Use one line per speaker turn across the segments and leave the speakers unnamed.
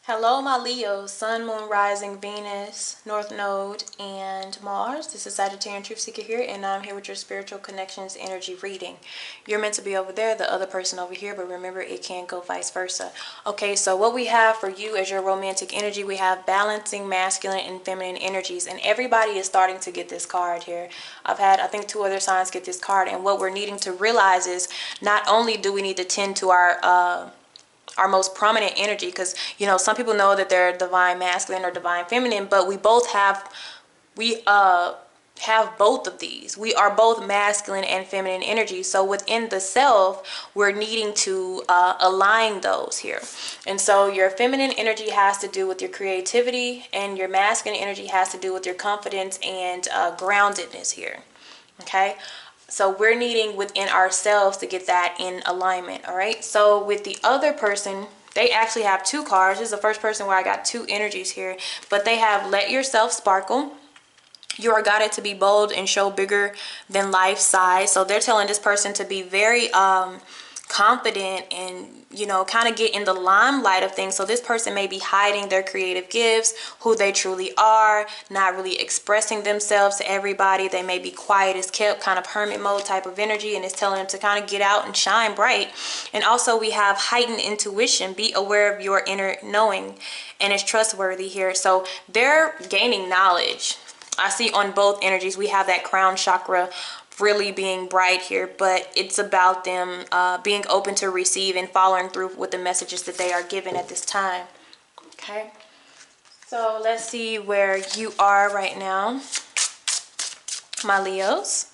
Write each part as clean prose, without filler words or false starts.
Hello, my Leos, Sun, Moon, Rising, Venus, North Node, and Mars. This is Sagittarian Truth Seeker here, and I'm here with your spiritual connections energy reading. You're meant to be over there, the other person over here, but remember, it can go vice versa. Okay, so what we have for you as your romantic energy, we have balancing masculine and feminine energies, and everybody is starting to get this card here. I've had, I think, 2 other signs get this card, and what we're needing to realize is not only do we need to tend to our most prominent energy, because some people know that they're divine masculine or divine feminine, but we have both of these. We are both masculine and feminine energy, so within the self we're needing to align those here. And so your feminine energy has to do with your creativity, and your masculine energy has to do with your confidence and groundedness here. Okay, so we're needing within ourselves to get that in alignment. All right, so with the other person, they actually have 2 cards. This is the first person where I got 2 energies here, but they have let yourself sparkle. You are guided to be bold and show bigger than life size. So they're telling this person to be very confident and kind of get in the limelight of things. So this person may be hiding their creative gifts, who they truly are, not really expressing themselves to everybody. They may be quiet as kept, kind of hermit mode type of energy, and it's telling them to kind of get out and shine bright. And also we have heightened intuition. Be aware of your inner knowing, and it's trustworthy here. So they're gaining knowledge. I see on both energies we have that crown chakra really being bright here, but it's about them being open to receive and following through with the messages that they are given at this time. Okay, so let's see where you are right now, my Leos.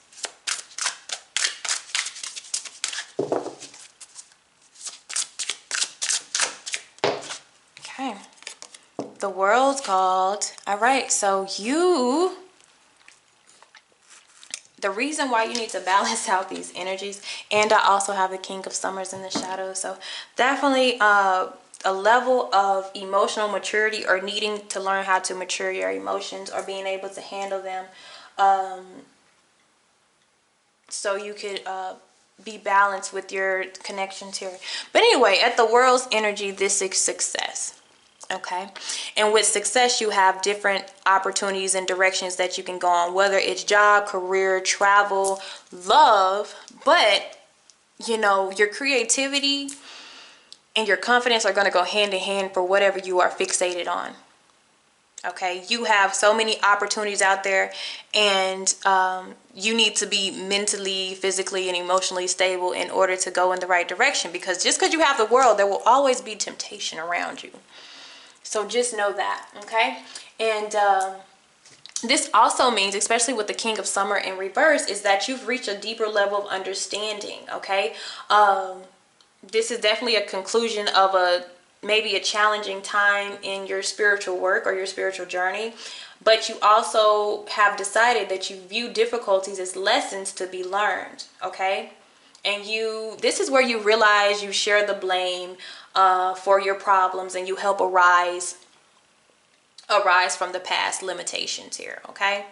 Okay, the world's called. All right, so the reason why you need to balance out these energies, and I also have the King of Summers in the shadow, so definitely a level of emotional maturity, or needing to learn how to mature your emotions, or being able to handle them, so you could be balanced with your connections here. But anyway, at the world's energy, this is success. Okay, and with success you have different opportunities and directions that you can go on, whether it's job, career, travel, love, but your creativity and your confidence are going to go hand in hand for whatever you are fixated on. Okay, you have so many opportunities out there, and you need to be mentally, physically, and emotionally stable in order to go in the right direction, because just because you have the world, there will always be temptation around you. So just know that, okay? And this also means, especially with the King of Summer in reverse, is that you've reached a deeper level of understanding, okay? This is definitely a conclusion of maybe a challenging time in your spiritual work or your spiritual journey. But you also have decided that you view difficulties as lessons to be learned, okay? And this is where you realize you share the blame for your problems, and you help arise from the past limitations here. Okay,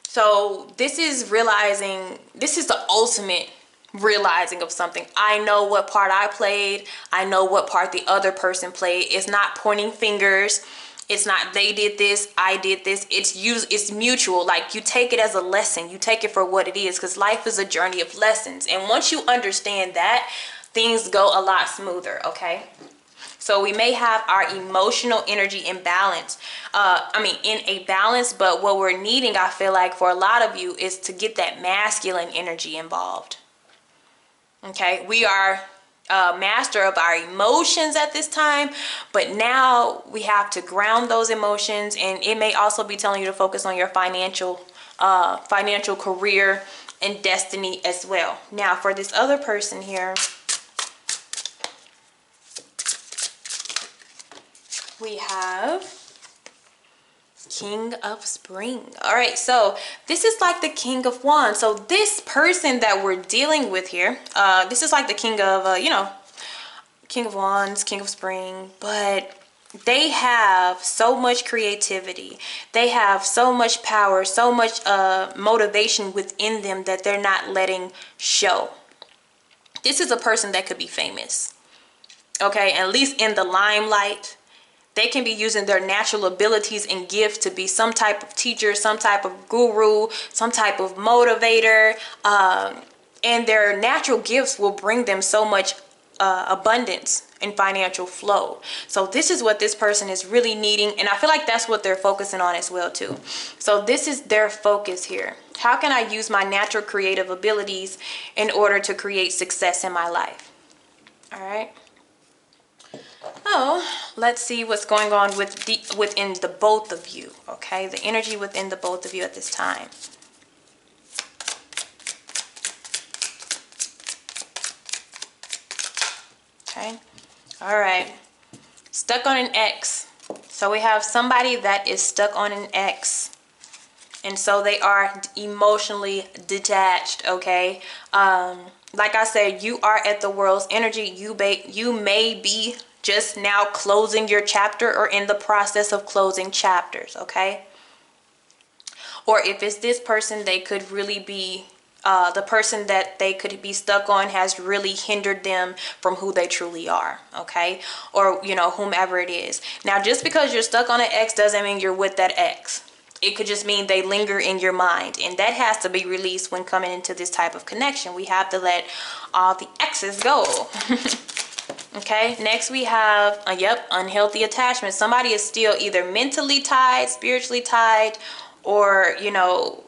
so this is the ultimate realizing of something. I know what part I played, I know what part the other person played. It's not pointing fingers. It's not they did this, I did this. It's mutual. Like, you take it as a lesson. You take it for what it is, because life is a journey of lessons. And once you understand that, things go a lot smoother. Okay, so we may have our emotional energy in balance. In a balance, but what we're needing, I feel like, for a lot of you, is to get that masculine energy involved. Okay, we are master of our emotions at this time, but now we have to ground those emotions, and it may also be telling you to focus on your financial career and destiny as well. Now for this other person here, we have King of Spring. All right, so this is like the King of Wands. So this person that we're dealing with here, this is like the King of King of Wands, King of Spring, but they have so much creativity, they have so much power, so much motivation within them that they're not letting show. This is a person that could be famous, okay, at least in the limelight. they can be using their natural abilities and gifts to be some type of teacher, some type of guru, some type of motivator, and their natural gifts will bring them so much abundance and financial flow. So this is what this person is really needing, and I feel like that's what they're focusing on as well too. So this is their focus here. How can I use my natural creative abilities in order to create success in my life? All right. Oh, let's see what's going on within the both of you. Okay, the energy within the both of you at this time. Okay. All right. Stuck on an ex. So we have somebody that is stuck on an ex. And so they are emotionally detached, okay? Like I said, you are at the world's energy. You may be just now closing your chapter or in the process of closing chapters, okay? Or if it's this person, they could really be the person that they could be stuck on has really hindered them from who they truly are, okay? Or, you know, whomever it is. Now, just because you're stuck on an ex doesn't mean you're with that ex. It could just mean they linger in your mind, and that has to be released when coming into this type of connection. We have to let all the exes go. Okay, next we have, unhealthy attachment. Somebody is still either mentally tied, spiritually tied, or, you know,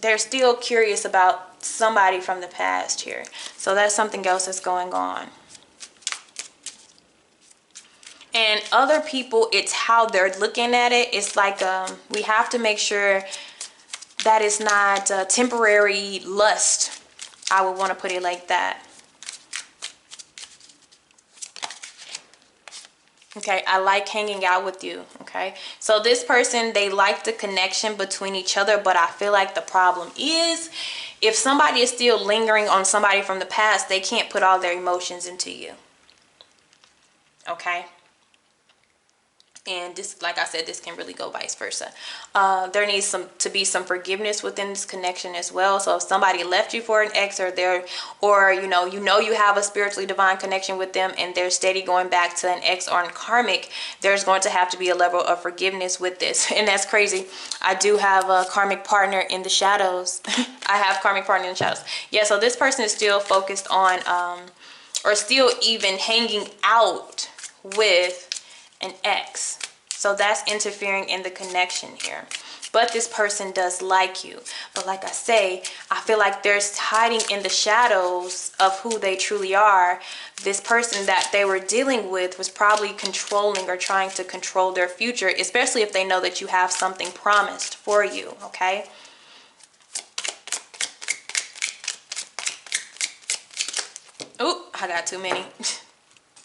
they're still curious about somebody from the past here. So that's something else that's going on. And other people, it's how they're looking at it. It's like we have to make sure that it's not temporary lust. I would want to put it like that. Okay, I like hanging out with you, okay? So this person, they like the connection between each other, but I feel like the problem is if somebody is still lingering on somebody from the past, they can't put all their emotions into you, okay? And this, like I said, this can really go vice versa. There needs to be some forgiveness within this connection as well. So if somebody left you for an ex, or you know you have a spiritually divine connection with them, and they're steady going back to an ex or an karmic, there's going to have to be a level of forgiveness with this. And that's crazy. I do have a karmic partner in the shadows. I have karmic partner in the shadows. Yeah. So this person is still focused on, or still even hanging out with an ex. So that's interfering in the connection here. But this person does like you. But like I say, I feel like there's hiding in the shadows of who they truly are. This person that they were dealing with was probably controlling or trying to control their future, especially if they know that you have something promised for you, okay? Oh, I got too many.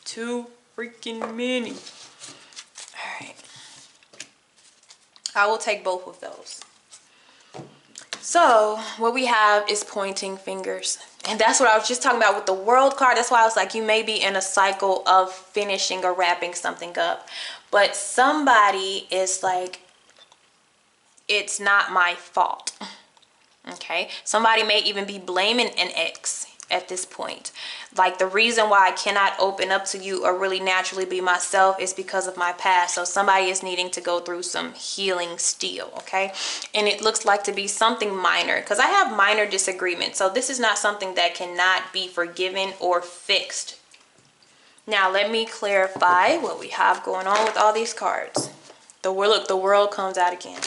Too freaking many. Alright, I will take both of those. So what we have is pointing fingers, and that's what I was just talking about with the World card. That's why I was like, you may be in a cycle of finishing or wrapping something up, but somebody is like, it's not my fault. Okay, somebody may even be blaming an ex at this point. Like, the reason why I cannot open up to you or really naturally be myself is because of my past. So somebody is needing to go through some healing still, okay? And it looks like to be something minor, because I have minor disagreements. So this is not something that cannot be forgiven or fixed. Now let me clarify what we have going on with all these cards. The world comes out again.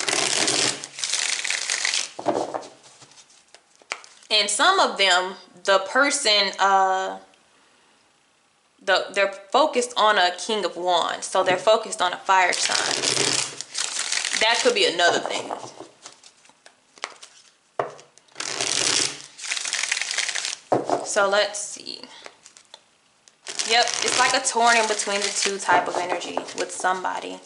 And some of them, the person, they're focused on a King of Wands. So they're focused on a fire sign. That could be another thing. So let's see. Yep, it's like a torn in between the two type of energy with somebody.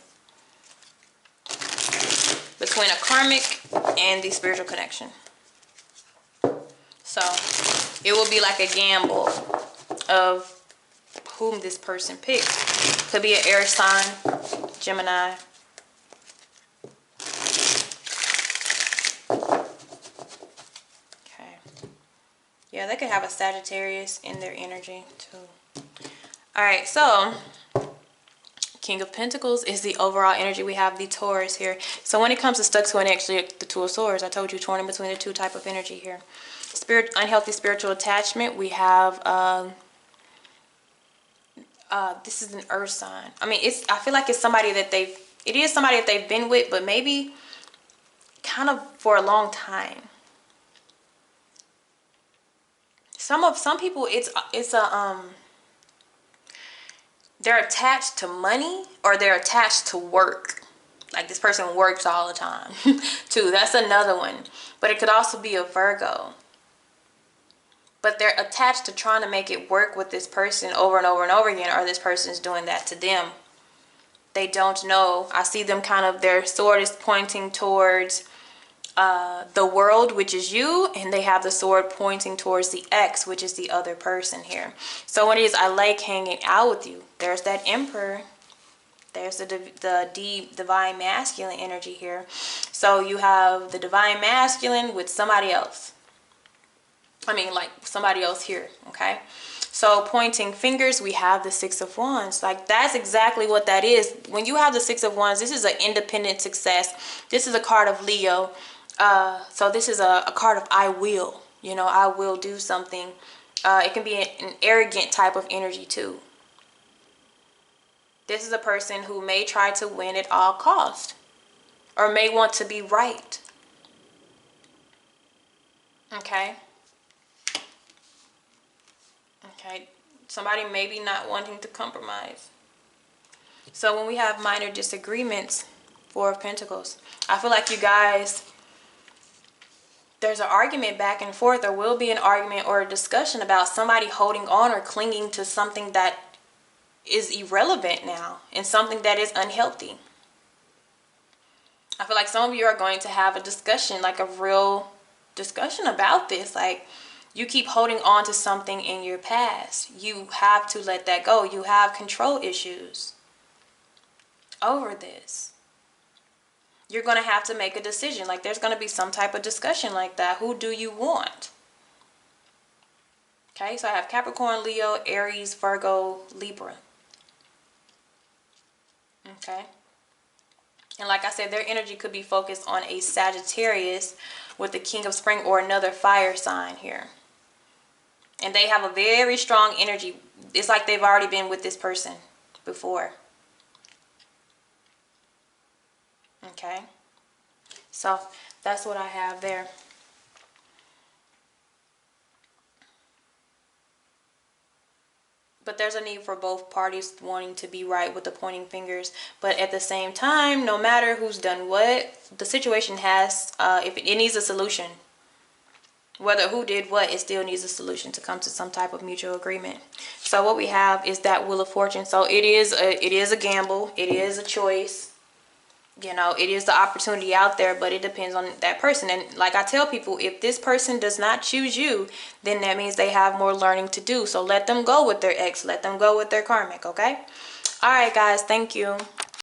Between a karmic and the spiritual connection. So it will be like a gamble of whom this person picks. Could be an air sign, Gemini. Okay. Yeah, they could have a Sagittarius in their energy too. All right, so King of Pentacles is the overall energy. We have the Taurus here. So when it comes to stuck to an, actually the Two of Swords, I told you, torn in between the two type of energy here. Unhealthy spiritual attachment. We have this is an earth sign. I mean, I feel like it's somebody that it is somebody that they've been with, but maybe kind of for a long time. Some people, they're attached to money, or they're attached to work. Like this person works all the time too. That's another one. But it could also be a Virgo. But they're attached to trying to make it work with this person over and over and over again, or this person's doing that to them. They don't know. I see them kind of, their sword is pointing towards the world, which is you, and they have the sword pointing towards the X, which is the other person here. So what it is, I like hanging out with you. There's that Emperor. There's the divine masculine energy here. So you have the divine masculine with somebody else. I mean, like somebody else here, okay? So pointing fingers, we have the Six of Wands. Like that's exactly what that is. When you have the Six of Wands, this is an independent success. This is a card of Leo. So this is a card of I will. You know, I will do something. It can be an arrogant type of energy too. This is a person who may try to win at all cost, or may want to be right. Okay. Okay. Somebody may be not wanting to compromise. So when we have minor disagreements, Four of Pentacles, I feel like you guys, there's an argument back and forth. There will be an argument or a discussion about somebody holding on or clinging to something that is irrelevant now, and something that is unhealthy. I feel like some of you are going to have a discussion, like a real discussion about this. Like, you keep holding on to something in your past. You have to let that go. You have control issues over this. You're going to have to make a decision. Like, there's going to be some type of discussion like that. Who do you want? Okay, so I have Capricorn, Leo, Aries, Virgo, Libra. Okay. And like I said, their energy could be focused on a Sagittarius with the King of Spring, or another fire sign here. And they have a very strong energy. It's like they've already been with this person before. Okay. So that's what I have there. But there's a need for both parties wanting to be right with the pointing fingers. But at the same time, no matter who's done what, the situation has, if it needs a solution. Whether who did what, it still needs a solution to come to some type of mutual agreement. So what we have is that Wheel of Fortune. So it is a gamble. It is a choice. You know, it is the opportunity out there, but it depends on that person. And like I tell people, if this person does not choose you, then that means they have more learning to do. So let them go with their ex. Let them go with their karmic, okay? All right, guys. Thank you.